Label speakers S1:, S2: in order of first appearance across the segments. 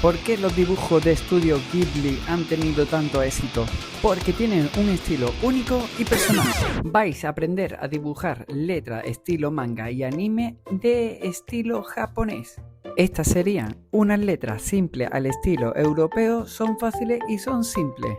S1: ¿Por qué los dibujos de Estudio Ghibli han tenido tanto éxito? Porque tienen un estilo único y personal. Vais a aprender a dibujar letra estilo manga y anime de estilo japonés. Estas serían unas letras simples al estilo europeo, son fáciles y son simples.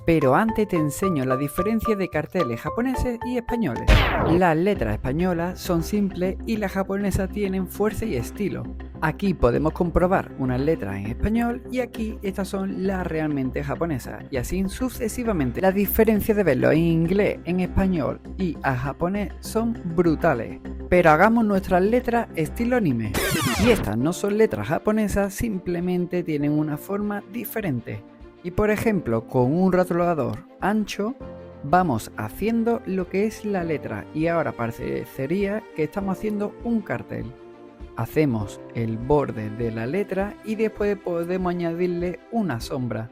S1: Pero antes te enseño la diferencia de carteles japoneses y españoles. Las letras españolas son simples y las japonesas tienen fuerza y estilo. Aquí podemos comprobar unas letras en español y aquí estas son las realmente japonesas y así sucesivamente. Las diferencias de verlo en inglés, en español y a japonés son brutales. Pero hagamos nuestras letras estilo anime. Y estas no son letras japonesas, simplemente tienen una forma diferente. Y por ejemplo, con un rotulador ancho vamos haciendo lo que es la letra y ahora parecería que estamos haciendo un cartel. Hacemos el borde de la letra y después podemos añadirle una sombra.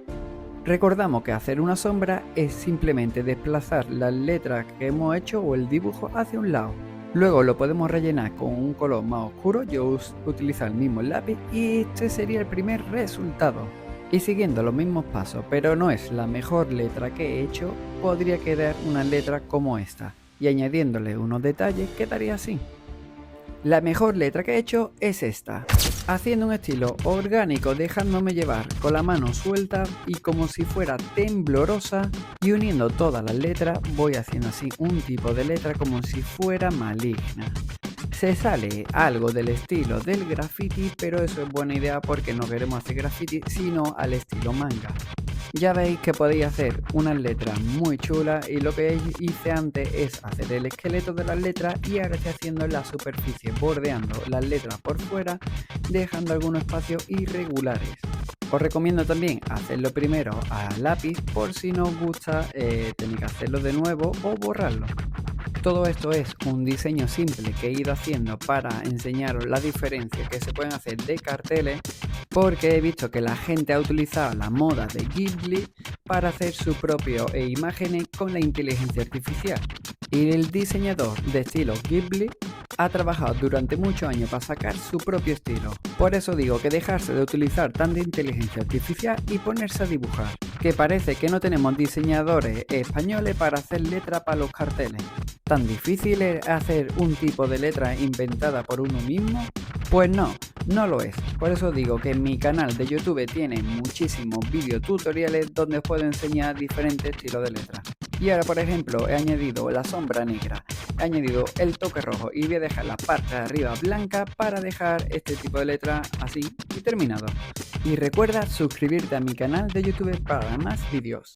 S1: Recordamos que hacer una sombra es simplemente desplazar las letras que hemos hecho o el dibujo hacia un lado. Luego lo podemos rellenar con un color más oscuro, yo utilizo el mismo lápiz y este sería el primer resultado. Y siguiendo los mismos pasos, pero no es la mejor letra que he hecho, podría quedar una letra como esta. Y añadiéndole unos detalles quedaría así. La mejor letra que he hecho es esta. Haciendo un estilo orgánico, dejándome llevar con la mano suelta y como si fuera temblorosa. Y uniendo todas las letras voy haciendo así un tipo de letra como si fuera maligna. Se sale algo del estilo del graffiti, pero eso es buena idea porque no queremos hacer graffiti, sino al estilo manga. Ya veis que podéis hacer unas letras muy chulas y lo que hice antes es hacer el esqueleto de las letras y ahora estoy haciendo la superficie, bordeando las letras por fuera, dejando algunos espacios irregulares. Os recomiendo también hacerlo primero a lápiz por si no os gusta tenéis que hacerlo de nuevo o borrarlo. Todo esto es un diseño simple que he ido haciendo para enseñaros la diferencia que se pueden hacer de carteles porque he visto que la gente ha utilizado la moda de Ghibli para hacer sus propias imágenes con la inteligencia artificial. Y el diseñador de estilo Ghibli ha trabajado durante muchos años para sacar su propio estilo. Por eso digo que dejarse de utilizar tanta inteligencia artificial y ponerse a dibujar. Que parece que no tenemos diseñadores españoles para hacer letras para los carteles. ¿Tan difícil es hacer un tipo de letra inventada por uno mismo? Pues no lo es. Por eso digo que en mi canal de YouTube tiene muchísimos vídeos tutoriales donde os puedo enseñar diferentes estilos de letras. Y ahora, por ejemplo, he añadido la sombra negra, he añadido el toque rojo y voy a dejar la parte de arriba blanca para dejar este tipo de letra así y terminado. Y recuerda suscribirte a mi canal de YouTube para más vídeos.